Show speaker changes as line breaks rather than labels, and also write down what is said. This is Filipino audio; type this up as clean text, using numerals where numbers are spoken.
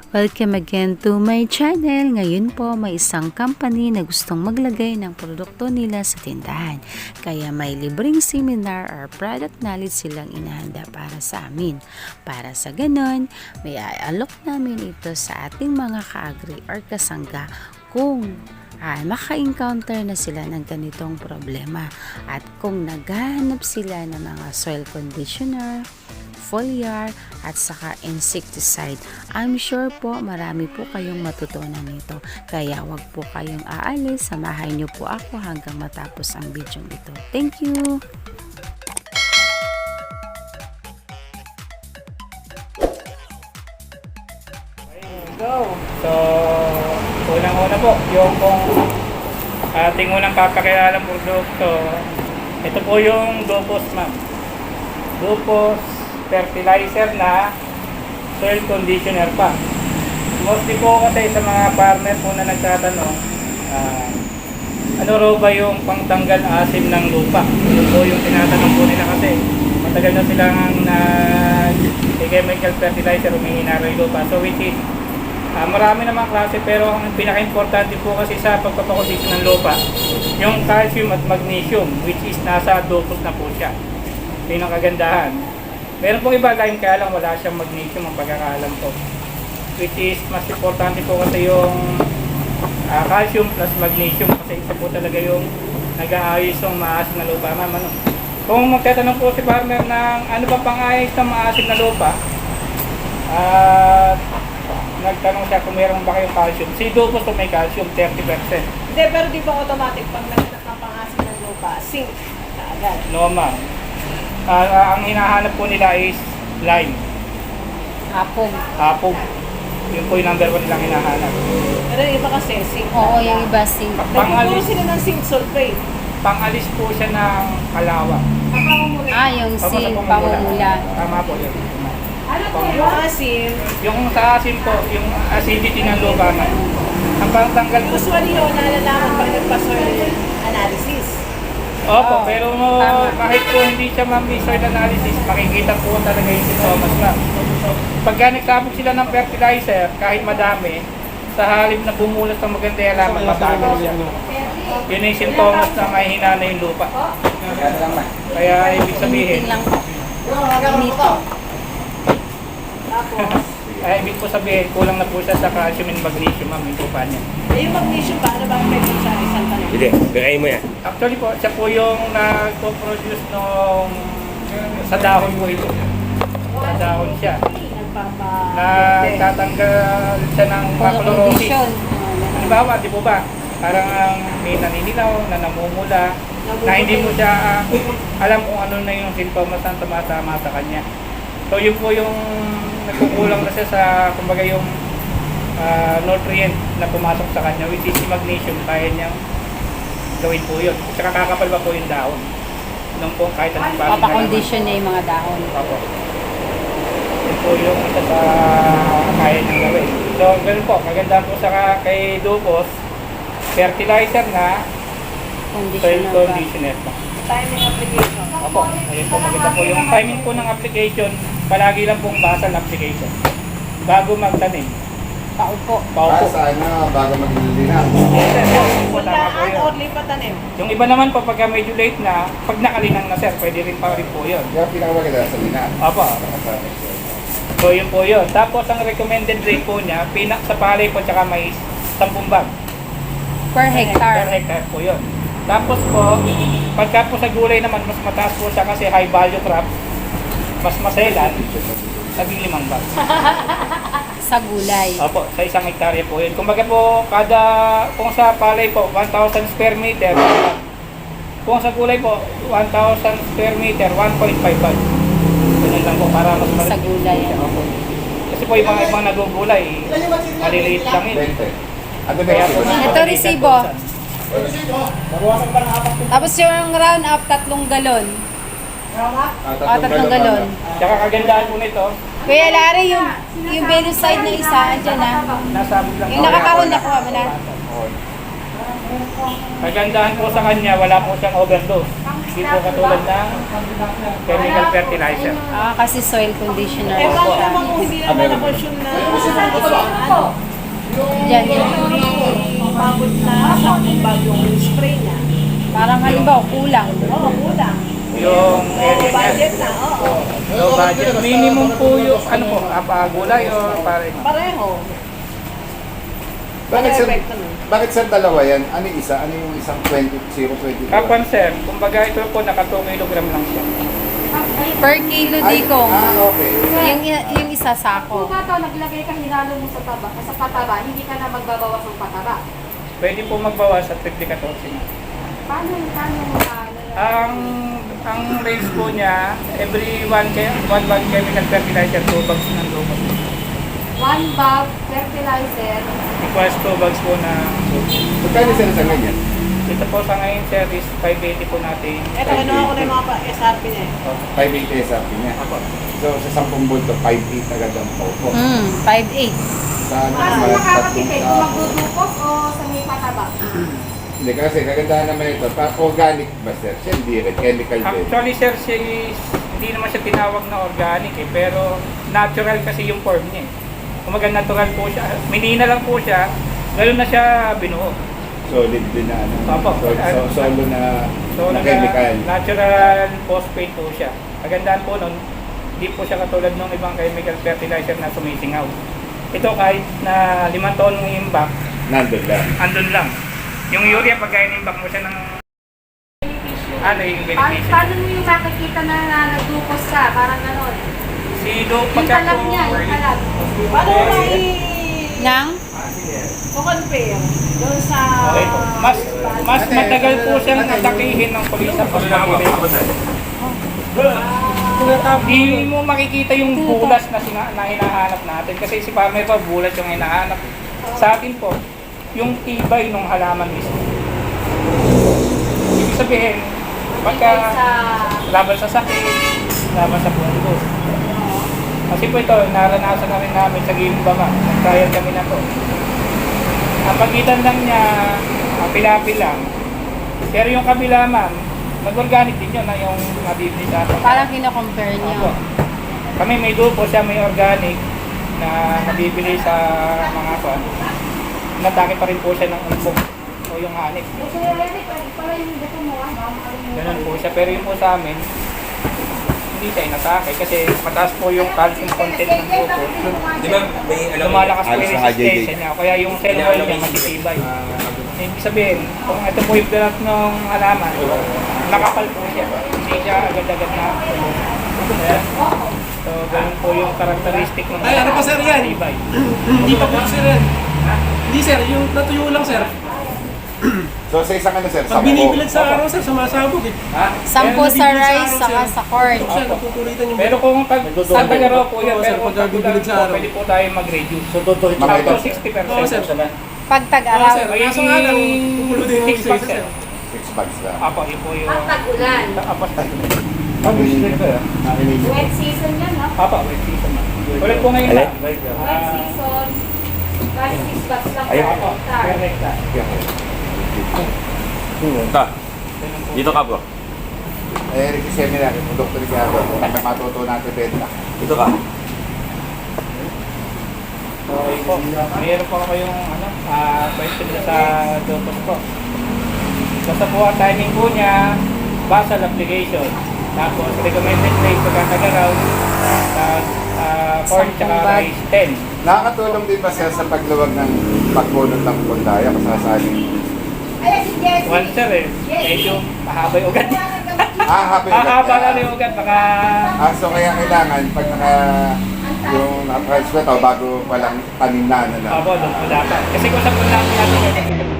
Welcome again to my channel. Ngayon po may isang company na gustong maglagay ng produkto nila sa tindahan. Kaya may libreng seminar or product knowledge silang inahanda para sa amin. Para sa ganon, may i-alok namin ito sa ating mga ka-agri or kasangga kung maka-encounter na sila ng ganitong problema. At kung naghahanap sila ng mga soil conditioner, foliar at saka insecticide, I'm sure po marami po kayong matutunan nito. Kaya wag po kayong aalis, samahan niyo po ako hanggang matapos ang video ito. Thank you!
Go! So, unang-una po, yung pong ating unang papakilalang produkto, ito po yung Dupos, ma'am. Dupos fertilizer na soil conditioner pa. Mostly po kasi sa mga farmer po na nagtatanong, ano raw ba yung pangtanggal asim ng lupa? Ito po yung tinatanong po nila kasi matagal na silang chemical fertilizer, humihina raw yung lupa. So which is, marami namang klase, pero ang pinaka-importante po kasi sa pagpapakondisyon ng lupa, yung calcium at magnesium, which is nasa Dupos na po siya. Yun ang kagandahan. Meron pong iba line, kaya lang wala siyang magnesium ang pagkakaalam ko. Which is, mas importante po kasi yung calcium plus magnesium, kasi isa po talaga yung nag-aayos yung maasim na lupa. Ma'am, ano? Kung magtatanong po si farmer ng ano ba pang-ayos ng maasim na lupa, nagtanong siya kung meron ba kayong calcium. Si Dupos po may calcium, 30%.
Hindi, pero di ba automatic pag nagtatak ng pangasim ng lupa, sink na agad?
No, ma'am. Ang hinahanap po nila is lime.
Hapon.
Hapog. Yun po yung number 1 nilang hinahanap.
Pero yung iba kasi, sink
Oo,
na
yung iba sing.
nagpupuro sila ng sink sulfate.
Pangalis po siya ng kalawa.
Yung
Tapos
sing,
sa
pamumula.
Tama po yun.
Ano po yung asim?
Yung sa asin po, yung acidity ng lupa man. Ang pangtanggal po.
Usually yun, nalalaman pag nagpa-soil analysis.
Opo,
Oo,
pero
tama.
kahit po hindi siya ma'am soil analysis, makikita po talaga yung sintomas na. Pagka nagtapos sila ng fertilizer, kahit madami, sa halip na bumulas ng maganda yung halaman, mabagal siya. Yun yung sintomas na mahina na yung lupa. Kaya ibig sabihin,
Lang po. Ganito.
Tapos,
ibig po sabihin, kulang na po siya sa calcium and magnesium ma'am, yung lupa niya.
yung magnesium ba? Ano ba ang pwede sa isang tanong?
Hindi, bigay mo yan.
Actually po, siya po yung nag-produce nung sa dahon po ito. Sa dahon siya. Nagtatanggal siya ng macrolopsis.
Condition.
Halimbawa, di po ba? Parang may naninilaw, na namumula, na hindi mo siya alam kung ano na yung sintomas na tumatama sa kanya. So yun po yung nagkukulang na siya sa, kumbaga yung nutrient na pumasok sa kanya, which is yung magnesium, kaya niyang gawin po yun. At saka kakapal ba po yung dahon? Nung po kahit anong bagay na
Papakondition na yung mga dahon.
Opo. Yun po yung isa sa kaya niyang gawin. So ganun po, maganda po sa kay Dupos, fertilizer na soil
Conditioner ba?
conditioner po.
Timing application.
Opo, ayun po, maganda po yung timing po ng application, palagi lang pong basal na application. Bago magtanim.
Paupo.
Paupo.
Sana bago maglilinan.
Yes, sir. Yun po, tama po
Punlaan
yun.
or lipatanim?
Yung iba naman po, pagka medyo late na, pag nakalinang na sir, pwede rin pa rin po yun.
Kaya pinakamaganda sa linan.
Opo. So yun po yun. Tapos ang recommended rate po niya, pinak sa palay po tsaka mais, 10 bag.
Per hectare.
Per hectare po yun. Tapos po, pagka po sa gulay naman, mas mataas po siya kasi high value crop, mas maselan, 15 bag.
Sa gulay.
Opo, sa isang hektarya po yun. Kumbaga po, kung sa palay po, 1,000 square meter. Kung sa gulay po, 1,000 square meter, 1.5 bag. Ganun lang po, para mas
Sa gulay.
Opo. Kasi po yung mga ibang nagugulay, maliliit lang yun.
20. Ano ba
Kaya
yan?
po,
Ito, resibo. Tapos yung round up, 3 galon. Tatlong galon.
Tsaka kagandahan po nito,
Kuya Larry, yung Venus side na isa, andyan na.
nasa abot lang.
Yung nakakahon na kuha mo na.
Kagandahan po sa kanya, wala po siyang overdose. Hindi po katulad ng chemical fertilizer.
Kasi soil conditioner
Eh,
po
paano
siya.
naman kung hindi naman na-consume na
Yan, yan.
pagod na sa bag yung spray niya?
Parang halimbawa, kulang.
Oo, kulang.
Yung area
Budget
niya.
na, oo.
Low budget. Minimum po yung ano po, gulay or pare.
Pareho.
Bakit sir,
Epekto nun.
bakit sir dalawa yan? Ano yung isa? Ano yung isang 0.20?
Kapan sir, kumbaga ito po naka 2 kilogram lang siya.
Per kilo, Dikong.
Okay.
Yung isa sako.
Kung ito, naglagay ka hinalo mo sa taba, sa pataba, hindi ka na magbabawas ng pataba.
Pwede po magbawas at 50-14 na.
Paano
Ang range po niya, every 1 bag chemical fertilizer, 2 bags ng lubos.
1 bag fertilizer,
Equals 2 bags po na
Magkano sir sa ganyan?
ito po sa ngayon sir is 580 po natin.
Ito, kinuha ko na yung mga SRP niya eh.
5.8 sa akin niya.
Ako.
So sa 10 bulto, 5.8 agad ang paupo.
5.8.
Sa ano,
mas
mga
makakatipid
tatlong
kung
tao.
magdudukos o sa may pataba.
Hindi kasi kagandahan naman ito. Organic ba sir? Siya hindi rin. Chemical din.
Actually sir, hindi naman siya tinawag na organic eh, pero natural kasi yung form niya eh. Kumaga natural po siya, minina lang po siya, gano'n na siya binuo.
Solid din na ano.
Opo.
Solo na,
So,
na chemical.
natural phosphate po siya. Kagandaan po nun, hindi po siya katulad ng ibang chemical fertilizer na sumisingaw. Ito kahit na 5 taon ng imbak,
Nandun lang.
andun lang. Yung urea, pagka inimbak mo siya ng ano yung beneficiary.
Paano mo yung makikita na nagdukos ka? Parang gano'n.
Yung
Yung talab niya, yung talab.
Paano mo
Nang?
compare doon sa...
Okay po. Mas matagal po siyang atakihin ng pulis pag Hindi mo makikita yung bulas na hinahanap natin kasi si farmer pa bulas yung hinahanap. Sa atin po, yung tibay ng halaman mismo. Ibig sabihin, pagka laban sa sakit, laban sa puntos. Kasi po ito, naranasan na rin namin sa Gimba ka. Nag-trial kami na to. Ang pagitan lang niya, pilapil lang. Pero yung kabila ma'am, nag-organic din yun na yung nabibili sa atin.
Parang kino-compare niyo.
Opo. Kami may grupo siya, may organic na nabibili sa mga pan. Natake pa rin po siya ng umpok o yung hanip.
Kasi Eric, pala yung buto mo,
Ganun po siya. Pero yung po sa amin, hindi siya inatake kasi mataas po yung calcium content ng buko.
Di ba may alam mo?
Lumalakas po yung
Halos mga
resistensya niya. Kaya yung cell wall niya matitibay. Ibig sabihin, kung ito po yung dalat ng halaman, nakapal po siya. Hindi siya agad-agad na. So, ganun po yung karakteristik ng
Ay, ano pa, sir, yan?
tibay.
Hindi pa po sir yan. Hindi sir, yung natuyo lang sir.
So sa isang ano sir,
Pag binibilad sa araw sir, sumasabog eh.
Sampo
Pero
sa
nabibilad
rice,
sa
saka
araw,
sa corn.
Sir, napupulitan yung
Pero kung sa tagaraw po yan,
Oo, sir,
pero kung
pag bibilad sa araw.
pwede po tayo mag-reduce. So,
Mga
up
ito,
to 60%.
Oo, sir.
Pag
Oo,
tag-araw.
sir, kaso nga lang, pupulo din yung
6
isa
bags,
sir.
6 bags lang.
Apo, yun po yung...
Pag-ulan.
Apas
Nakinig.
Wet season yan, no?
Apo, wait season na. Ulit po ngayon lang.
Wet season. Bali 6 bucks lang
Ayun
per
po.
hectare.
Per hectare.
Ta, dito ka bro.
Eh, Ricky Seminar, yung Dr. Ricardo, kung may matuto natin benta.
Dito ka.
Okay po. Mayroon po kayong question na sa Dopos po. Basta po ang timing po niya, basal application. Tapos recommended rate pagkakagaraw, corn tsaka rice 10.
Nakakatulong din ba sir sa pagluwag ng pagbunot ng pundaya kasasaling?
Ay, si Jessie.
One sir eh, medyo mahaba yung ugat.
Happy
Mahaba na yung ugat, baka...
So kaya kailangan pag yung na-transfer to bago palang tanim na ano na.
Opo, doon po dapat. Kasi kung sa punla natin,